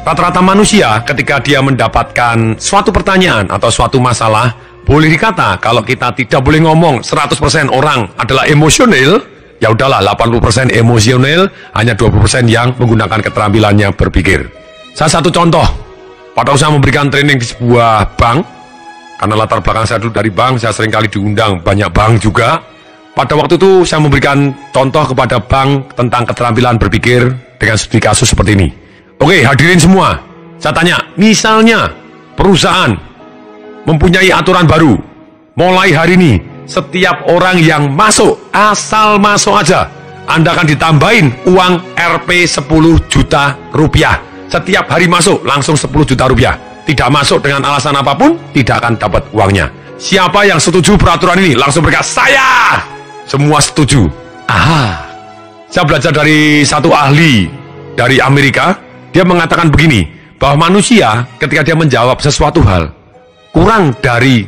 Rata-rata manusia ketika dia mendapatkan suatu pertanyaan atau suatu masalah, boleh dikata kalau kita tidak boleh ngomong 100% orang adalah emosional, ya udahlah 80% emosional, hanya 20% yang menggunakan keterampilannya berpikir. Salah satu contoh, pada usaha memberikan training di sebuah bank, karena latar belakang saya dulu dari bank, saya seringkali diundang banyak bank juga. Pada waktu itu saya memberikan contoh kepada bank tentang keterampilan berpikir dengan studi kasus seperti ini. Oke, hadirin semua, saya tanya, misalnya perusahaan mempunyai aturan baru, mulai hari ini, setiap orang yang masuk, asal masuk aja, Anda akan ditambahin uang Rp 10 juta rupiah. Setiap hari masuk, langsung 10 juta rupiah. Tidak masuk dengan alasan apapun, tidak akan dapat uangnya. Siapa yang setuju peraturan ini? Langsung berkata, saya! Semua setuju. Aha. Saya belajar dari satu ahli dari Amerika. Dia mengatakan begini, bahwa manusia ketika dia menjawab sesuatu hal kurang dari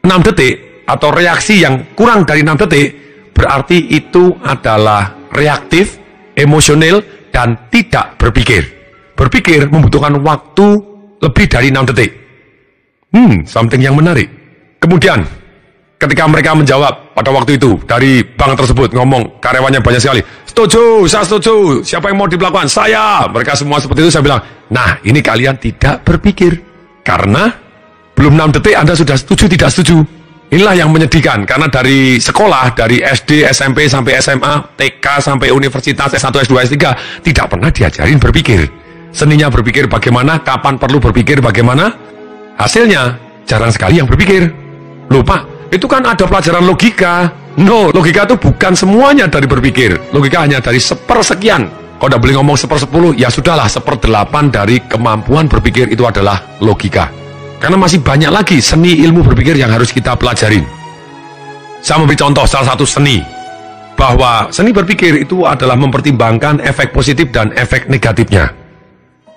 6 detik atau reaksi yang kurang dari 6 detik, berarti itu adalah reaktif, emosional, dan tidak berpikir. Berpikir membutuhkan waktu lebih dari 6 detik. Something yang menarik. Kemudian ketika mereka menjawab pada waktu itu dari bank tersebut, ngomong karyawannya banyak sekali, setuju, saya setuju, siapa yang mau dilakukan? Saya. Mereka semua seperti itu. Saya bilang, nah ini kalian tidak berpikir, karena belum 6 detik Anda sudah setuju, tidak setuju. Inilah yang menyedihkan, karena dari sekolah, dari SD, SMP sampai SMA, TK sampai universitas, S1, S2, S3, tidak pernah diajarin berpikir. Seninya berpikir bagaimana, kapan perlu berpikir bagaimana, hasilnya jarang sekali yang berpikir. Loh Pak, itu kan ada pelajaran logika. No, logika itu bukan semuanya dari berpikir. Logika hanya dari sepersekian. Kalau tidak boleh ngomong 1/10, ya sudahlah 1/8 dari kemampuan berpikir itu adalah logika. Karena masih banyak lagi seni ilmu berpikir yang harus kita pelajarin. Saya memberi contoh salah satu seni, bahwa seni berpikir itu adalah mempertimbangkan efek positif dan efek negatifnya.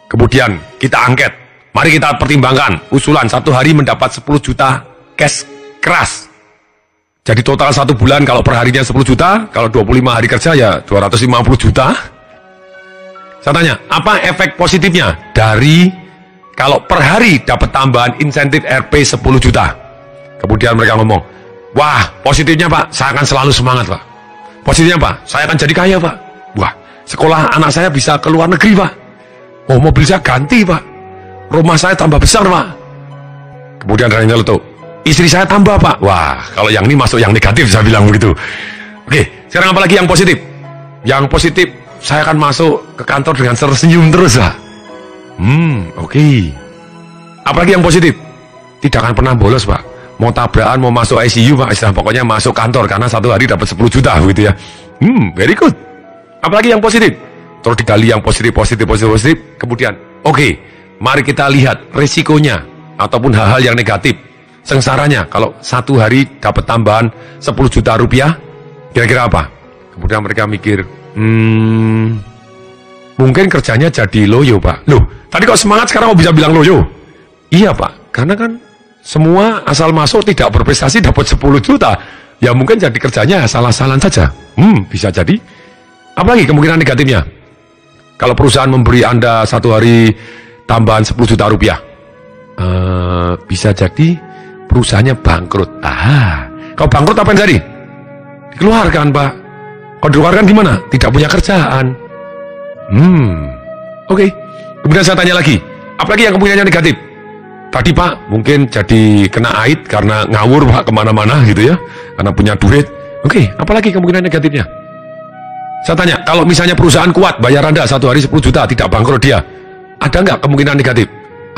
Kemudian kita angket, mari kita pertimbangkan usulan 1 hari mendapat 10 juta cash keras. Jadi total 1 bulan kalau per harinya 10 juta, kalau 25 hari kerja ya 250 juta. Saya tanya, apa efek positifnya dari kalau per hari dapat tambahan insentif Rp 10 juta? Kemudian mereka ngomong, wah positifnya Pak, saya akan selalu semangat Pak. Positifnya Pak, saya akan jadi kaya Pak. Wah, sekolah anak saya bisa ke luar negeri Pak. Oh, mobil saya ganti Pak. Rumah saya tambah besar Pak. Kemudian ada yang nyeletuk, istri saya tambah Pak. Wah, kalau yang ini masuk yang negatif, saya bilang begitu. Oke, sekarang apa lagi yang positif? Yang positif, saya akan masuk ke kantor dengan tersenyum terus Pak. Oke. Apalagi yang positif? Tidak akan pernah bolos Pak. Mau tabrakan, mau masuk ICU Pak, istilah pokoknya masuk kantor karena 1 hari dapat 10 juta gitu ya. Very good. Apalagi yang positif? Terus digali yang positif. Kemudian, oke, mari kita lihat risikonya ataupun hal-hal yang negatif. Sengsaranya kalau 1 hari dapat tambahan 10 juta rupiah, kira-kira apa? Kemudian mereka mikir, mungkin kerjanya jadi loyo Pak. Loh, tadi kok semangat sekarang kok bisa bilang loyo? Iya Pak, karena kan semua asal masuk tidak berprestasi dapat 10 juta. Ya mungkin jadi kerjanya salah-salahan saja. Bisa jadi. Apalagi kemungkinan negatifnya? Kalau perusahaan memberi Anda 1 hari tambahan 10 juta rupiah, bisa jadi perusahaannya bangkrut. Kalau bangkrut apa yang jadi? Dikeluarkan Pak. Kalau dikeluarkan gimana? Tidak punya kerjaan. Oke. Kemudian saya tanya lagi, apalagi yang kemungkinannya negatif? Tadi Pak, mungkin jadi kena aid karena ngawur Pak kemana-mana gitu ya, karena punya duit. Oke, apalagi kemungkinan negatifnya? Saya tanya, kalau misalnya perusahaan kuat, bayar Anda 1 hari 10 juta, tidak bangkrut dia, ada nggak kemungkinan negatif?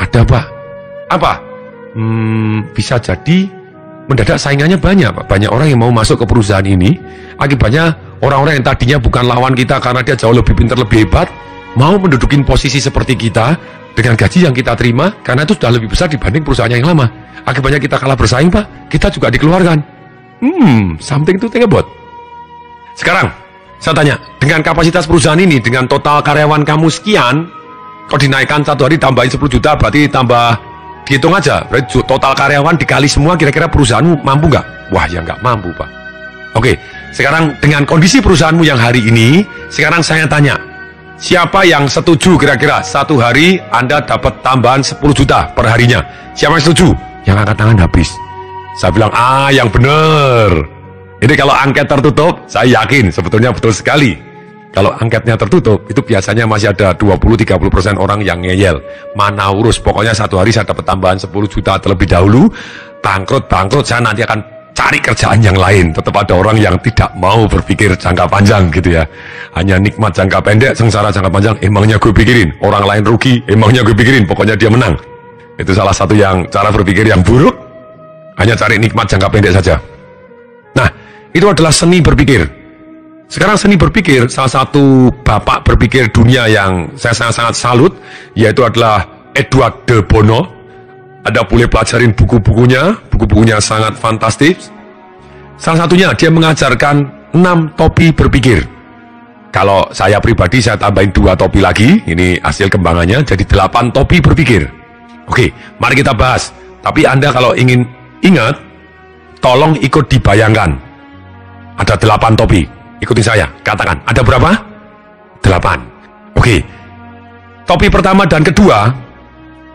Ada Pak. Apa? Bisa jadi mendadak saingannya banyak Pak. Banyak orang yang mau masuk ke perusahaan ini. Akibatnya orang-orang yang tadinya bukan lawan kita karena dia jauh lebih pintar, lebih hebat, mau mendudukin posisi seperti kita dengan gaji yang kita terima karena itu sudah lebih besar dibanding perusahaan yang lama. Akibatnya kita kalah bersaing Pak, kita juga dikeluarkan. Something to think about. Sekarang saya tanya, dengan kapasitas perusahaan ini, dengan total karyawan kamu sekian, kalau dinaikkan 1 hari tambahin 10 juta, berarti tambah Dihitung aja, berarti total karyawan dikali semua, kira-kira perusahaanmu mampu nggak? Wah, ya nggak mampu, Pak. Oke, sekarang dengan kondisi perusahaanmu yang hari ini, sekarang saya tanya, siapa yang setuju kira-kira satu hari Anda dapat tambahan 10 juta per harinya? Siapa yang setuju? Yang angkat tangan habis. Saya bilang, yang benar. Ini kalau angket tertutup, saya yakin sebetulnya betul sekali. Kalau angketnya tertutup, itu biasanya masih ada 20-30% orang yang ngeyel. Mana urus, pokoknya satu hari saya dapat tambahan 10 juta terlebih dahulu. Bangkrut, saya nanti akan cari kerjaan yang lain. Tetap ada orang yang tidak mau berpikir jangka panjang gitu ya. Hanya nikmat jangka pendek, sengsara jangka panjang, emangnya gue pikirin. Orang lain rugi, emangnya gue pikirin, pokoknya dia menang. Itu salah satu yang cara berpikir yang buruk. Hanya cari nikmat jangka pendek saja. Nah, itu adalah seni berpikir. Sekarang seni berpikir, salah satu bapak berpikir dunia yang saya sangat-sangat salut, yaitu adalah Edward de Bono. Anda boleh pelajarin buku-bukunya sangat fantastis. Salah satunya dia mengajarkan 6 topi berpikir. Kalau saya pribadi saya tambahin 2 topi lagi, ini hasil kembangannya jadi 8 topi berpikir. Oke, mari kita bahas. Tapi Anda kalau ingin ingat, tolong ikut dibayangkan. Ada 8 topi. Ikuti saya, katakan, ada berapa? 8. Oke. Topi pertama dan kedua,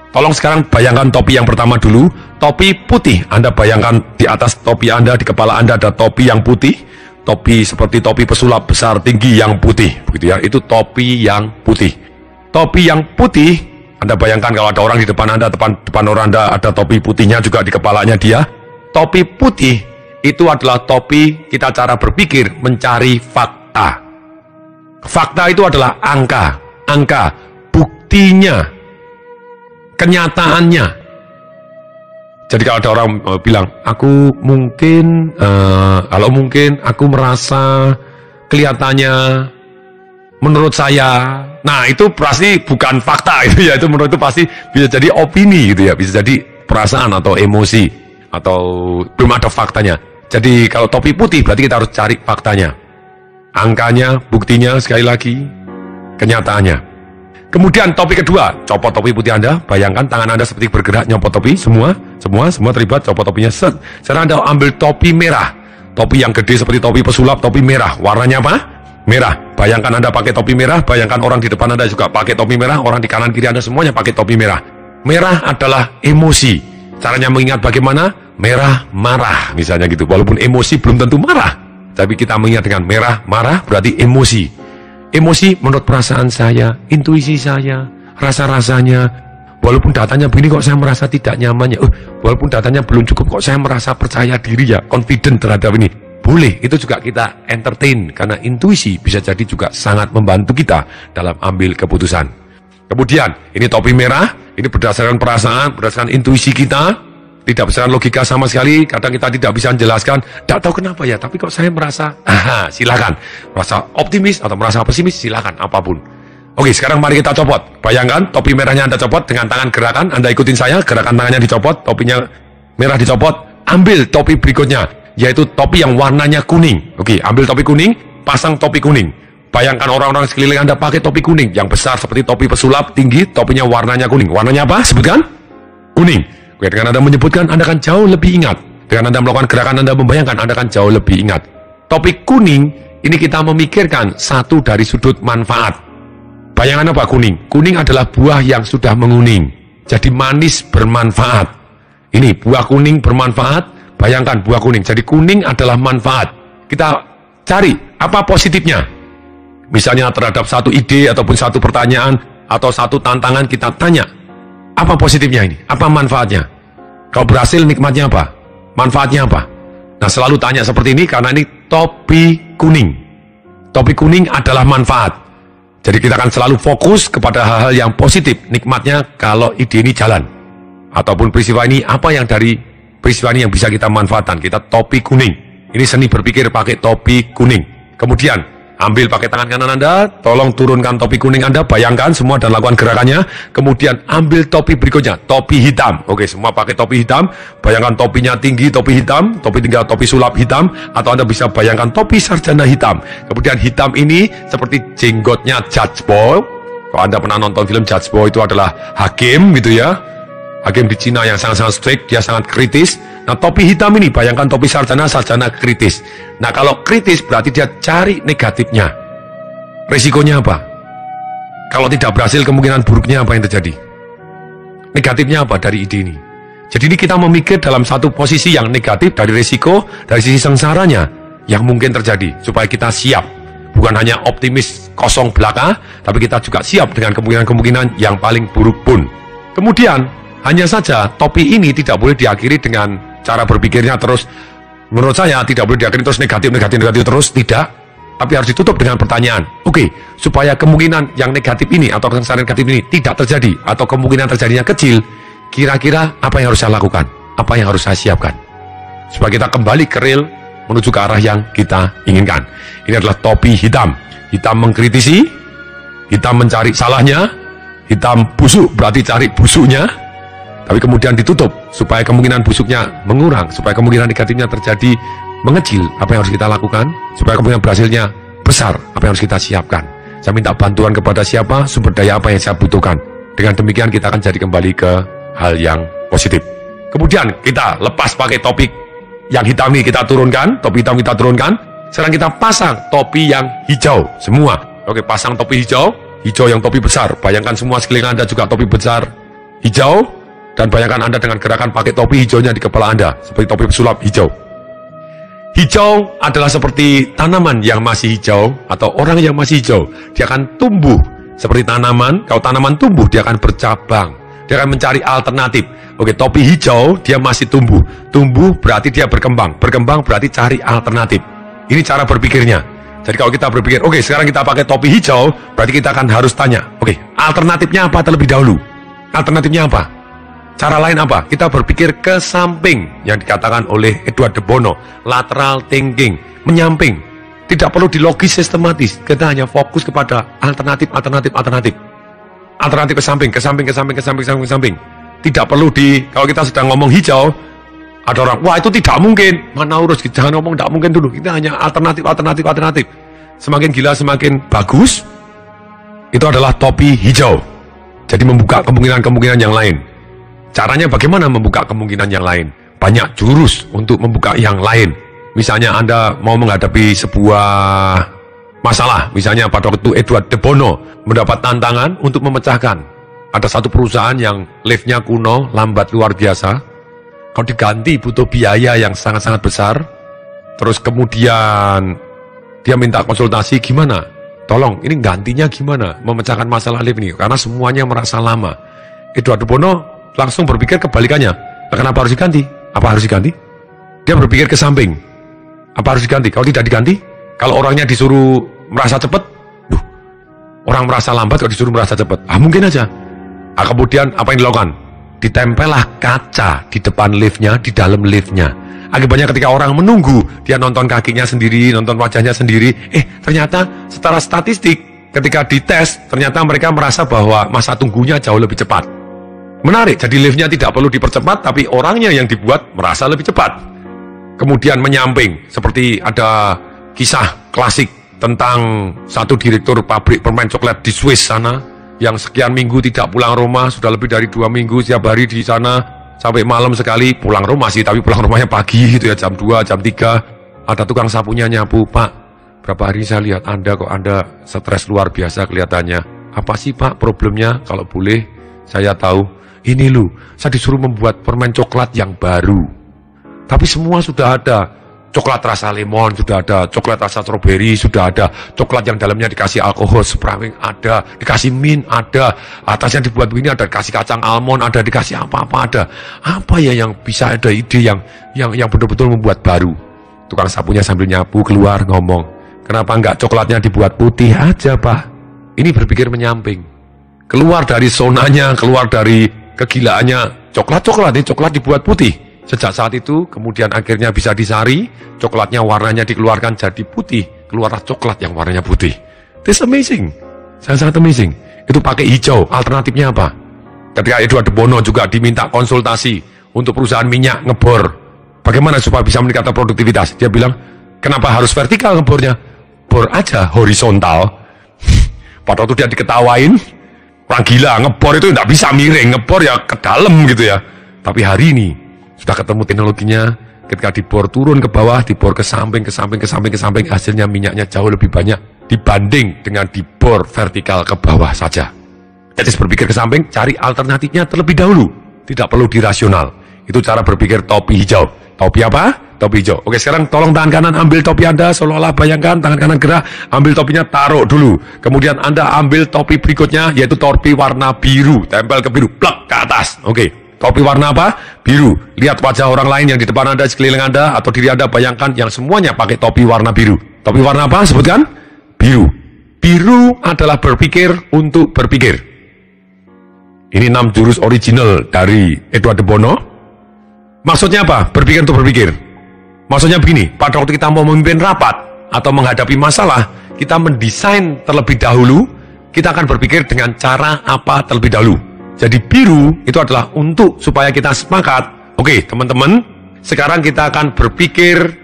tolong sekarang bayangkan topi yang pertama dulu. Topi putih, Anda bayangkan di atas topi Anda, di kepala Anda ada topi yang putih. Topi seperti topi pesulap besar tinggi yang putih, begitu ya. Itu topi yang putih. Topi yang putih, Anda bayangkan kalau ada orang di depan Anda, depan orang Anda ada topi putihnya juga di kepalanya dia. Topi putih itu adalah topi kita cara berpikir mencari fakta. Fakta itu adalah angka, buktinya, kenyataannya. Jadi kalau ada orang bilang, aku mungkin aku merasa kelihatannya menurut saya, nah itu pasti bukan fakta itu ya, itu menurut itu pasti bisa jadi opini gitu ya, bisa jadi perasaan atau emosi atau belum ada faktanya. Jadi kalau topi putih berarti kita harus cari faktanya, angkanya, buktinya, sekali lagi kenyataannya. Kemudian topi kedua, copot topi putih Anda, bayangkan tangan Anda seperti bergerak nyopot topi, semua terlibat, copot topinya, set. Sekarang Anda ambil topi merah, topi yang gede seperti topi pesulap, topi merah, warnanya apa? Merah. Bayangkan Anda pakai topi merah, bayangkan orang di depan Anda juga pakai topi merah, orang di kanan kiri Anda semuanya pakai topi merah. Merah adalah emosi. Caranya mengingat bagaimana? Merah, marah, misalnya gitu. Walaupun emosi belum tentu marah, tapi kita mengingat dengan merah, marah berarti emosi. Emosi menurut perasaan saya, intuisi saya, rasa-rasanya. Walaupun datanya begini kok saya merasa tidak nyaman ya. Walaupun datanya belum cukup kok saya merasa percaya diri ya, confident terhadap ini. Boleh, itu juga kita entertain. Karena intuisi bisa jadi juga sangat membantu kita dalam ambil keputusan. Kemudian, ini topi merah, ini berdasarkan perasaan, berdasarkan intuisi kita. Tidak berdasarkan logika sama sekali, kadang kita tidak bisa menjelaskan, tidak tahu kenapa ya, tapi kok saya merasa, silakan. Merasa optimis atau merasa pesimis, silakan, apapun. Oke, sekarang mari kita copot. Bayangkan, topi merahnya Anda copot dengan tangan gerakan, Anda ikutin saya, gerakan tangannya dicopot, topinya merah dicopot, ambil topi berikutnya, yaitu topi yang warnanya kuning. Oke, ambil topi kuning, pasang topi kuning. Bayangkan orang-orang sekeliling Anda pakai topi kuning, yang besar seperti topi pesulap, tinggi, topinya warnanya kuning. Warnanya apa? Sebutkan? Kuning. Oke, dengan Anda menyebutkan, Anda akan jauh lebih ingat. Dengan Anda melakukan gerakan, Anda membayangkan, Anda akan jauh lebih ingat. Topik kuning, ini kita memikirkan satu dari sudut manfaat. Bayangan apa kuning? Kuning adalah buah yang sudah menguning. Jadi manis bermanfaat. Ini buah kuning bermanfaat, bayangkan buah kuning. Jadi kuning adalah manfaat. Kita cari, apa positifnya? Misalnya terhadap satu ide, ataupun satu pertanyaan, atau satu tantangan kita tanya, apa positifnya ini? Apa manfaatnya? Kalau berhasil nikmatnya apa? Manfaatnya apa? Nah, selalu tanya seperti ini karena ini topi kuning. Topi kuning adalah manfaat. Jadi kita akan selalu fokus kepada hal-hal yang positif. Nikmatnya kalau ide ini jalan. Ataupun peristiwa ini, apa yang dari peristiwa ini yang bisa kita manfaatkan? Kita topi kuning. Ini seni berpikir pakai topi kuning. Kemudian, ambil pakai tangan kanan Anda, tolong turunkan topi kuning Anda, bayangkan semua dan lakukan gerakannya. Kemudian ambil topi berikutnya, topi hitam. Oke, semua pakai topi hitam. Bayangkan topinya tinggi, topi hitam, topi tinggal topi sulap hitam, atau Anda bisa bayangkan topi sarjana hitam. Kemudian hitam ini seperti jenggotnya Judge Boy. Kalau Anda pernah nonton film Judge Boy, itu adalah hakim gitu ya. hakim di Cina yang sangat-sangat strict, dia sangat kritis. Nah, topi hitam ini, bayangkan topi sarjana kritis. Nah, kalau kritis berarti dia cari negatifnya. Resikonya apa? Kalau tidak berhasil, kemungkinan buruknya apa yang terjadi? Negatifnya apa dari ide ini? Jadi ini kita memikir dalam satu posisi yang negatif dari resiko, dari sisi sengsaranya yang mungkin terjadi, supaya kita siap. Bukan hanya optimis kosong belaka, tapi kita juga siap dengan kemungkinan-kemungkinan yang paling buruk pun. Kemudian, hanya saja topi ini tidak boleh diakhiri dengan cara berpikirnya terus, menurut saya tidak boleh diakhiri terus negatif terus, tidak. Tapi harus ditutup dengan pertanyaan, oke, supaya kemungkinan yang negatif ini atau kesengsaraan negatif ini tidak terjadi, atau kemungkinan terjadinya kecil, kira-kira apa yang harus saya lakukan? Apa yang harus saya siapkan? Supaya kita kembali ke real, menuju ke arah yang kita inginkan. Ini adalah topi hitam. Hitam mengkritisi, hitam mencari salahnya, hitam busuk berarti cari busuknya, tapi kemudian ditutup supaya kemungkinan busuknya mengurang, supaya kemungkinan negatifnya terjadi mengecil. Apa yang harus kita lakukan? Supaya kemungkinan berhasilnya besar, apa yang harus kita siapkan? Saya minta bantuan kepada siapa, sumber daya apa yang saya butuhkan. Dengan demikian kita akan jadi kembali ke hal yang positif. Kemudian kita lepas pakai topik yang hitam ini, kita turunkan, topi hitam kita turunkan. Sekarang kita pasang topi yang hijau semua. Oke, pasang topi hijau, hijau yang topi besar. Bayangkan semua sekeliling Anda juga topi besar hijau, dan bayangkan Anda dengan gerakan pakai topi hijaunya di kepala Anda, seperti topi pesulap hijau. Hijau adalah seperti tanaman yang masih hijau atau orang yang masih hijau. Dia akan tumbuh seperti tanaman. Kalau tanaman tumbuh, dia akan bercabang. Dia akan mencari alternatif. Oke, topi hijau dia masih tumbuh. Tumbuh berarti dia berkembang. Berkembang berarti cari alternatif. Ini cara berpikirnya. Jadi kalau kita berpikir, oke, sekarang kita pakai topi hijau, berarti kita akan harus tanya, oke, alternatifnya apa terlebih dahulu? Alternatifnya apa? Cara lain apa? Kita berpikir ke samping, yang dikatakan oleh Edward de Bono, lateral thinking, menyamping. Tidak perlu dilogis sistematis. Kita hanya fokus kepada alternatif. Alternatif ke samping. Tidak perlu kalau kita sedang ngomong hijau, ada orang, wah itu tidak mungkin. Mana urus, jangan ngomong tidak mungkin dulu. Kita hanya alternatif. Semakin gila, semakin bagus. Itu adalah topi hijau. Jadi membuka kemungkinan-kemungkinan yang lain. Caranya bagaimana membuka kemungkinan yang lain? Banyak jurus untuk membuka yang lain. Misalnya Anda mau menghadapi sebuah masalah, misalnya pada waktu Edward de Bono mendapat tantangan untuk memecahkan. Ada satu perusahaan yang liftnya kuno, lambat luar biasa. Kalau diganti butuh biaya yang sangat-sangat besar. Terus kemudian dia minta konsultasi, gimana? Tolong, ini gantinya gimana? Memecahkan masalah lift ini, karena semuanya merasa lama. Edward de Bono langsung berpikir kebalikannya. Kenapa harus diganti? Apa harus diganti? Dia berpikir ke samping. Apa harus diganti? Kalau tidak diganti, kalau orangnya disuruh merasa cepat, orang merasa lambat kalau disuruh merasa cepat. Mungkin aja. Kemudian apa yang dilakukan? Ditempellah kaca di depan liftnya, di dalam liftnya. Akibatnya ketika orang menunggu, dia nonton kakinya sendiri, nonton wajahnya sendiri. Ternyata secara statistik, ketika dites, ternyata mereka merasa bahwa masa tunggunya jauh lebih cepat. Menarik, jadi liftnya tidak perlu dipercepat, tapi orangnya yang dibuat merasa lebih cepat. Kemudian menyamping, seperti ada kisah klasik tentang satu direktur pabrik permen coklat di Swiss sana, yang sekian minggu tidak pulang rumah, sudah lebih dari 2 minggu setiap hari di sana, sampai malam sekali pulang rumah sih, tapi pulang rumahnya pagi gitu ya, jam 2, jam 3. Ada tukang sapunya nyapu, Pak, berapa hari saya lihat Anda kok Anda stres luar biasa kelihatannya. Apa sih Pak problemnya? Kalau boleh saya tahu. Ini loh, saya disuruh membuat permen coklat yang baru. Tapi semua sudah ada. Coklat rasa lemon sudah ada, coklat rasa stroberi sudah ada, coklat yang dalamnya dikasih alkohol sprawing ada, dikasih mint ada, atasnya dibuat begini ada, dikasih kacang almond ada, dikasih apa-apa ada. Apa ya yang bisa ada ide yang betul-betul membuat baru? Tukang sapunya sambil nyapu keluar ngomong, kenapa enggak coklatnya dibuat putih aja Pak? Ini berpikir menyamping. Keluar dari zonanya, keluar dari kegilaannya, coklat ini coklat dibuat putih. Sejak saat itu, kemudian akhirnya bisa disari, coklatnya warnanya dikeluarkan jadi putih, keluarlah coklat yang warnanya putih. This amazing, sangat amazing. Itu pakai hijau, alternatifnya apa? Ketika Edward de Bono juga diminta konsultasi untuk perusahaan minyak ngebor, bagaimana supaya bisa meningkatkan produktivitas? Dia bilang, kenapa harus vertikal ngebornya? Bor aja horizontal. Pada waktu dia diketawain Orang gila, ngebor itu nggak bisa miring, ngebor ya ke dalam gitu ya. Tapi hari ini sudah ketemu teknologinya, ketika dibor turun ke bawah, dibor ke samping, hasilnya minyaknya jauh lebih banyak dibanding dengan dibor vertikal ke bawah saja. Jadi berpikir ke samping, cari alternatifnya terlebih dahulu. Tidak perlu dirasional. Itu cara berpikir topi hijau. Topi apa? Topi hijau. Oke, sekarang tolong tangan kanan ambil topi Anda, seolah-olah bayangkan tangan kanan gerak, ambil topinya, taruh dulu. Kemudian Anda ambil topi berikutnya, yaitu topi warna biru, tempel ke biru, plak ke atas. Oke, topi warna apa? Biru. Lihat wajah orang lain yang di depan Anda, sekeliling Anda, atau diri Anda, bayangkan yang semuanya pakai topi warna biru. Topi warna apa? Sebutkan. Biru. Biru adalah berpikir untuk berpikir. Ini 6 jurus original dari Edward de Bono. Maksudnya apa? Berpikir untuk berpikir. Maksudnya begini, pada waktu kita mau memimpin rapat atau menghadapi masalah, kita mendesain terlebih dahulu, kita akan berpikir dengan cara apa terlebih dahulu. Jadi biru itu adalah untuk supaya kita sepakat. Oke, teman-teman, sekarang kita akan berpikir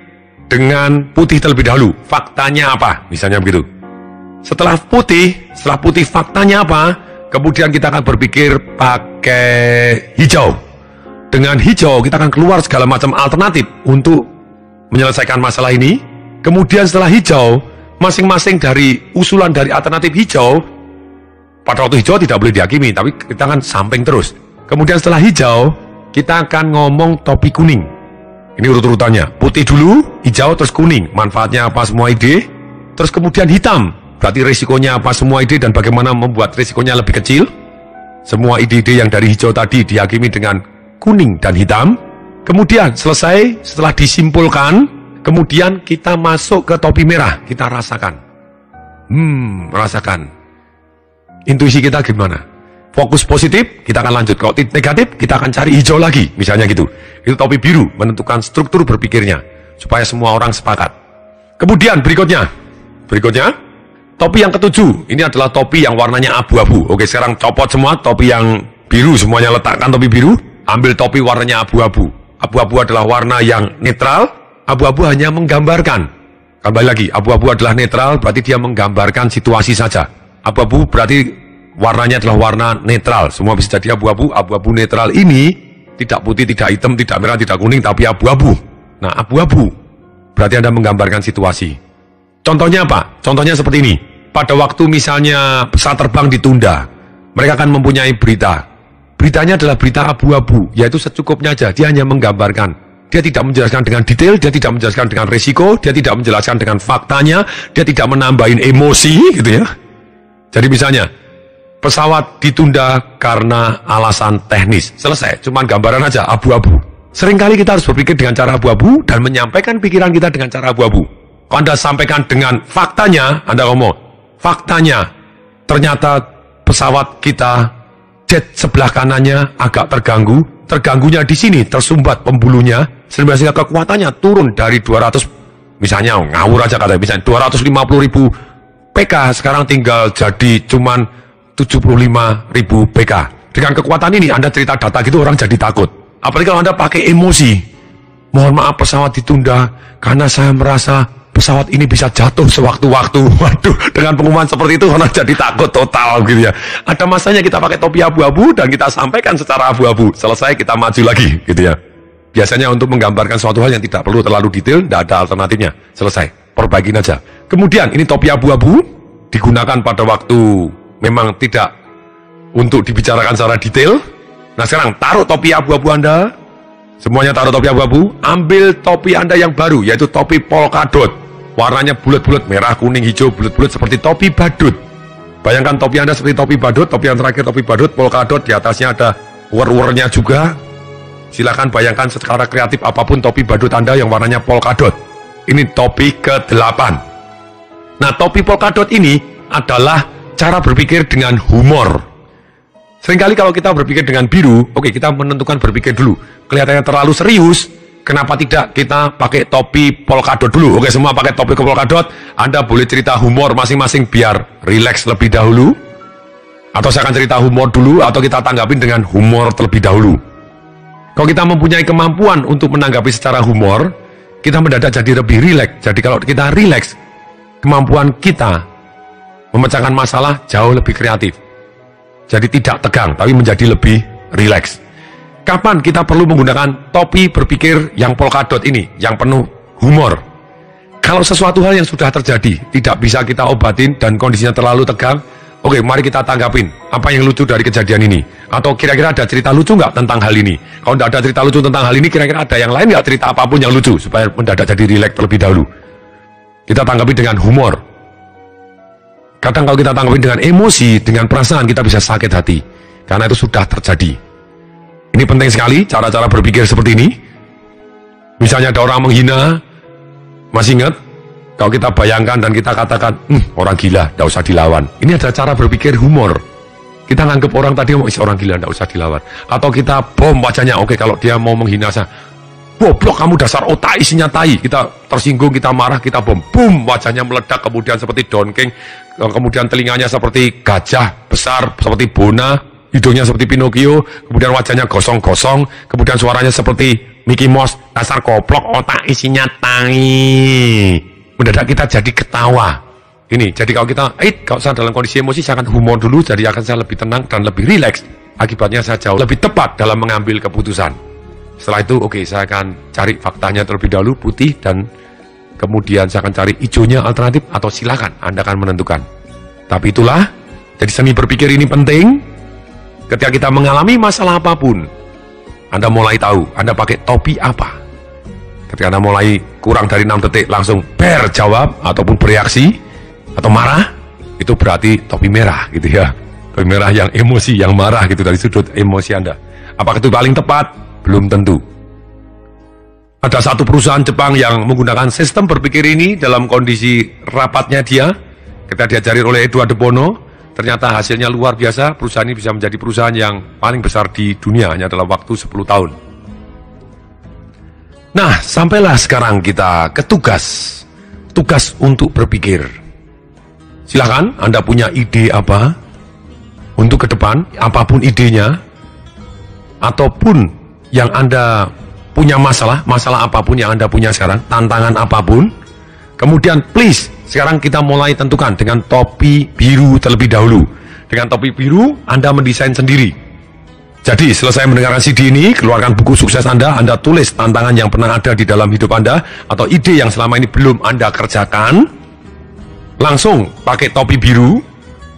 dengan putih terlebih dahulu. Faktanya apa? Misalnya begitu. Setelah putih faktanya apa? Kemudian kita akan berpikir pakai hijau. Dengan hijau kita akan keluar segala macam alternatif untuk menyelesaikan masalah ini. Kemudian setelah hijau, masing-masing dari usulan dari alternatif hijau, pada waktu hijau tidak boleh dihakimi, tapi kita akan samping terus. Kemudian setelah hijau, kita akan ngomong topi kuning. Ini urut-urutannya, putih dulu, hijau, terus kuning. Manfaatnya apa semua ide, terus kemudian hitam. Berarti risikonya apa semua ide dan bagaimana membuat risikonya lebih kecil. Semua ide-ide yang dari hijau tadi dihakimi dengan kuning dan hitam. Kemudian selesai, setelah disimpulkan, kemudian kita masuk ke topi merah, kita rasakan. Rasakan. Intuisi kita gimana? Fokus positif, kita akan lanjut. Kalau negatif, kita akan cari hijau lagi, misalnya gitu. Itu topi biru, menentukan struktur berpikirnya, supaya semua orang sepakat. Kemudian berikutnya, topi yang ketujuh, ini adalah topi yang warnanya abu-abu. Oke, sekarang copot semua topi yang biru, semuanya letakkan topi biru, ambil topi warnanya abu-abu. Abu-abu adalah warna yang netral, abu-abu hanya menggambarkan. Kembali lagi, abu-abu adalah netral, berarti dia menggambarkan situasi saja. Abu-abu berarti warnanya adalah warna netral, semua bisa jadi abu-abu. Abu-abu netral ini tidak putih, tidak hitam, tidak merah, tidak kuning, tapi abu-abu. Nah, abu-abu berarti Anda menggambarkan situasi. Contohnya apa? Contohnya seperti ini. Pada waktu misalnya pesawat terbang ditunda, mereka akan mempunyai berita. Beritanya adalah berita abu-abu, yaitu secukupnya aja. Dia hanya menggambarkan. Dia tidak menjelaskan dengan detail, dia tidak menjelaskan dengan resiko, dia tidak menjelaskan dengan faktanya, dia tidak menambahin emosi, gitu ya. Jadi misalnya, pesawat ditunda karena alasan teknis. Selesai, cuman gambaran aja, abu-abu. Seringkali kita harus berpikir dengan cara abu-abu dan menyampaikan pikiran kita dengan cara abu-abu. Kalau Anda sampaikan dengan faktanya, Anda ngomong, faktanya, ternyata pesawat kita jet sebelah kanannya agak terganggu, terganggunya di sini, tersumbat pembulunya, sehingga kekuatannya turun dari 200, misalnya ngawur aja katanya, misalnya 250.000 PK, sekarang tinggal jadi cuman 75.000 PK. Dengan kekuatan ini, Anda cerita data gitu, orang jadi takut. Apalagi kalau Anda pakai emosi, mohon maaf pesawat ditunda, karena saya merasa pesawat ini bisa jatuh sewaktu-waktu. Waduh, dengan pengumuman seperti itu orang jadi takut total gitu ya. Ada masanya kita pakai topi abu-abu dan kita sampaikan secara abu-abu. Selesai, kita maju lagi gitu ya. Biasanya untuk menggambarkan suatu hal yang tidak perlu terlalu detail, tidak ada alternatifnya. Selesai, perbaikin aja. Kemudian ini topi abu-abu digunakan pada waktu memang tidak untuk dibicarakan secara detail. Nah sekarang taruh topi abu-abu Anda. Semuanya taruh topi abu-abu. Ambil topi Anda yang baru, yaitu topi polkadot. Warnanya bulat-bulat, merah, kuning, hijau, bulat-bulat seperti topi badut. Bayangkan topi Anda seperti topi badut, topi yang terakhir topi badut, polkadot, di atasnya ada war-warnya juga. Silakan bayangkan secara kreatif apapun topi badut Anda yang warnanya polkadot. Ini topi ke-8. Nah, topi polkadot ini adalah cara berpikir dengan humor. Seringkali kalau kita berpikir dengan biru, oke, kita menentukan berpikir dulu. Kelihatannya terlalu serius, kenapa tidak kita pakai topi polkadot dulu? Oke, semua pakai topi polkadot. Anda boleh cerita humor masing-masing biar rileks lebih dahulu. Atau saya akan cerita humor dulu, atau kita tanggapin dengan humor terlebih dahulu. Kalau kita mempunyai kemampuan untuk menanggapi secara humor, kita mendadak jadi lebih rileks. Jadi kalau kita rileks, kemampuan kita memecahkan masalah jauh lebih kreatif. Jadi tidak tegang, tapi menjadi lebih rileks. Kapan kita perlu menggunakan topi berpikir yang polkadot ini, yang penuh humor? Kalau sesuatu hal yang sudah terjadi, tidak bisa kita obatin dan kondisinya terlalu tegang, oke, mari kita tanggapin apa yang lucu dari kejadian ini. Atau kira-kira ada cerita lucu nggak tentang hal ini? Kalau tidak ada cerita lucu tentang hal ini, kira-kira ada yang lain nggak cerita apapun yang lucu, supaya mendadak jadi rileks terlebih dahulu. Kita tanggapi dengan humor. Kadang kalau kita tanggapi dengan emosi, dengan perasaan, kita bisa sakit hati. Karena itu sudah terjadi. Ini penting sekali, cara-cara berpikir seperti ini. Misalnya ada orang menghina, masih ingat? Kalau kita bayangkan dan kita katakan, orang gila, tidak usah dilawan. Ini adalah cara berpikir humor. Kita nganggep orang tadi, orang gila, tidak usah dilawan. Atau kita bom wajahnya, oke, kalau dia mau menghina saya, goblok kamu dasar otak isinya tai. Kita tersinggung, kita marah, kita bom. Boom, wajahnya meledak, kemudian seperti dongking, kemudian telinganya seperti gajah besar, seperti Bona, hidungnya seperti Pinocchio, kemudian wajahnya gosong-gosong, kemudian suaranya seperti Mickey Mouse, dasar goblok, otak isinya tai. Mendadak kita jadi ketawa. Ini, jadi kalau kita, kalau saya dalam kondisi emosi, saya akan humor dulu, jadi akan saya lebih tenang dan lebih rileks. Akibatnya saya jauh lebih tepat dalam mengambil keputusan. Setelah itu, oke, saya akan cari faktanya terlebih dahulu, putih, dan kemudian saya akan cari hijaunya alternatif, atau silakan, Anda akan menentukan. Tapi itulah, jadi seni berpikir ini penting. Ketika kita mengalami masalah apapun, Anda mulai tahu, Anda pakai topi apa. Ketika Anda mulai kurang dari 6 detik, langsung jawab, ataupun bereaksi, atau marah, itu berarti topi merah, gitu ya. Topi merah yang emosi, yang marah, gitu, dari sudut emosi Anda. Apakah itu paling tepat? Belum tentu. Ada satu perusahaan Jepang yang menggunakan sistem berpikir ini dalam kondisi rapatnya dia. Kita diajari oleh Edward de Bono. Ternyata hasilnya luar biasa. Perusahaan ini bisa menjadi perusahaan yang paling besar di dunia hanya dalam waktu 10 tahun. Nah, sampailah sekarang kita ke tugas. Tugas untuk berpikir. Silahkan, Anda punya ide apa untuk ke depan, apapun idenya, ataupun yang Anda punya masalah apapun yang Anda punya sekarang, tantangan apapun, kemudian please, sekarang kita mulai tentukan dengan topi biru terlebih dahulu. Dengan topi biru, Anda mendesain sendiri. Jadi, selesai mendengarkan CD ini, keluarkan buku sukses Anda tulis tantangan yang pernah ada di dalam hidup Anda, atau ide yang selama ini belum Anda kerjakan, langsung pakai topi biru,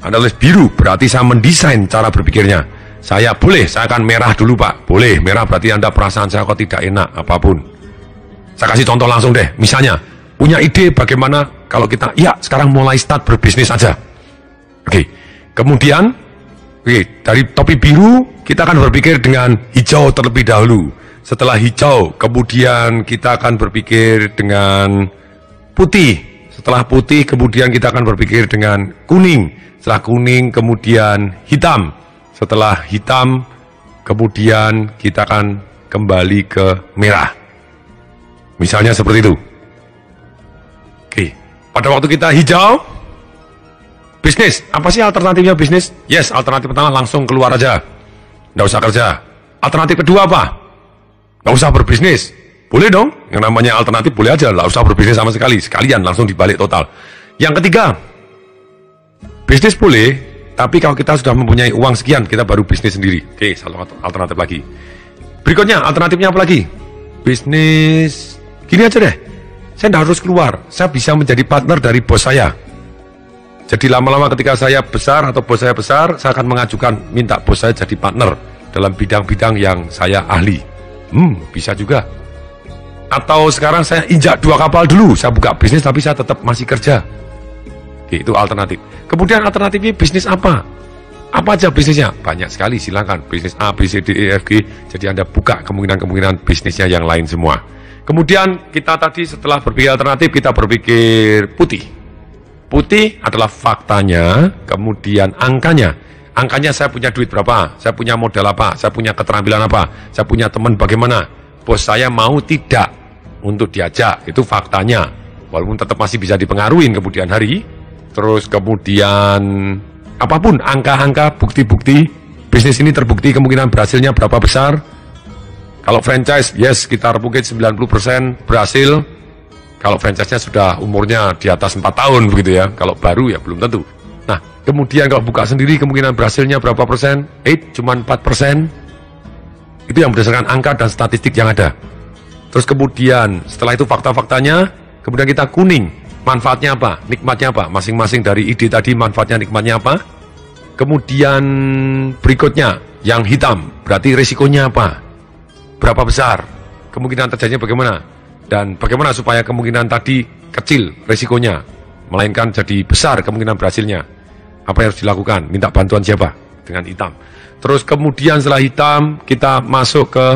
Anda tulis biru, berarti saya mendesain cara berpikirnya. Saya akan merah dulu Pak. Boleh, merah berarti Anda perasaan saya kok tidak enak, apapun. Saya kasih contoh langsung deh. Misalnya, punya ide bagaimana kalau kita, sekarang mulai start berbisnis aja. Oke, kemudian, dari topi biru, kita akan berpikir dengan hijau terlebih dahulu. Setelah hijau, kemudian kita akan berpikir dengan putih. Setelah putih, kemudian kita akan berpikir dengan kuning. Setelah kuning, kemudian hitam. Setelah hitam, kemudian kita akan kembali ke merah. Misalnya seperti itu. Oke, pada waktu kita hijau, bisnis. Apa sih alternatifnya bisnis? Yes, alternatif pertama langsung keluar aja. Nggak usah kerja. Alternatif kedua apa? Nggak usah berbisnis. Boleh dong, yang namanya alternatif boleh aja. Nggak usah berbisnis sama sekali. Sekalian langsung dibalik total. Yang ketiga, bisnis boleh. Tapi kalau kita sudah mempunyai uang sekian, kita baru bisnis sendiri. Oke, satu alternatif lagi. Berikutnya, alternatifnya apa lagi? Bisnis, gini aja deh. Saya tidak harus keluar. Saya bisa menjadi partner dari bos saya. Jadi lama-lama ketika saya besar atau bos saya besar, saya akan mengajukan minta bos saya jadi partner dalam bidang-bidang yang saya ahli. Bisa juga. Atau sekarang saya injak 2 kapal dulu. Saya buka bisnis tapi saya tetap masih kerja. Oke, itu alternatif. Kemudian alternatifnya bisnis apa? Apa aja bisnisnya? Banyak sekali, silakan. Bisnis A, B, C, D, E, F, G. Jadi Anda buka kemungkinan-kemungkinan bisnisnya yang lain semua. Kemudian kita tadi setelah berpikir alternatif, kita berpikir putih. Putih adalah faktanya, kemudian angkanya. Angkanya saya punya duit berapa? Saya punya modal apa? Saya punya keterampilan apa? Saya punya teman bagaimana? Bos saya mau tidak untuk diajak. Itu faktanya. Walaupun tetap masih bisa dipengaruhi kemudian hari. Terus kemudian apapun angka-angka, bukti-bukti bisnis ini terbukti kemungkinan berhasilnya berapa besar. Kalau franchise, yes, sekitar mungkin 90% berhasil. Kalau franchise-nya sudah umurnya di atas 4 tahun begitu ya. Kalau baru ya belum tentu. Nah, Kemudian kalau buka sendiri kemungkinan berhasilnya berapa persen? Cuma 4%. Itu yang berdasarkan angka dan statistik yang ada. Terus kemudian setelah itu fakta-faktanya, kemudian kita kuning. Manfaatnya apa? Nikmatnya apa? Masing-masing dari ide tadi manfaatnya, nikmatnya apa? Kemudian berikutnya yang hitam, berarti risikonya apa? Berapa besar? Kemungkinan terjadinya bagaimana? Dan bagaimana supaya kemungkinan tadi kecil risikonya, melainkan jadi besar kemungkinan berhasilnya? Apa yang harus dilakukan? Minta bantuan siapa? Dengan hitam. Terus kemudian setelah hitam, kita masuk ke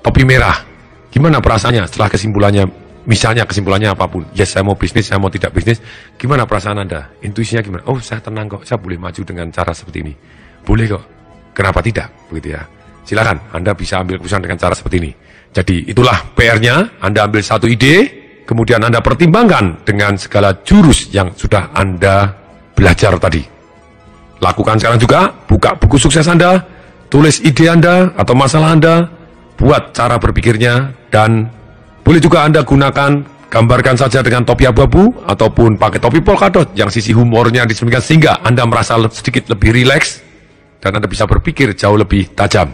topi merah. Gimana perasaannya setelah kesimpulannya? Misalnya kesimpulannya apapun. Yes, saya mau bisnis, saya mau tidak bisnis. Gimana perasaan Anda? Intuisinya gimana? Oh, saya tenang kok. Saya boleh maju dengan cara seperti ini. Boleh kok. Kenapa tidak? Begitu ya. Silakan, Anda bisa ambil keputusan dengan cara seperti ini. Jadi itulah PR-nya. Anda ambil satu ide, kemudian Anda pertimbangkan dengan segala jurus yang sudah Anda belajar tadi. Lakukan sekarang juga, buka buku sukses Anda, tulis ide Anda atau masalah Anda, buat cara berpikirnya, dan boleh juga Anda gunakan, gambarkan saja dengan topi abu-abu, ataupun pakai topi polkadot yang sisi humornya disembunyikan sehingga Anda merasa sedikit lebih rileks, dan Anda bisa berpikir jauh lebih tajam.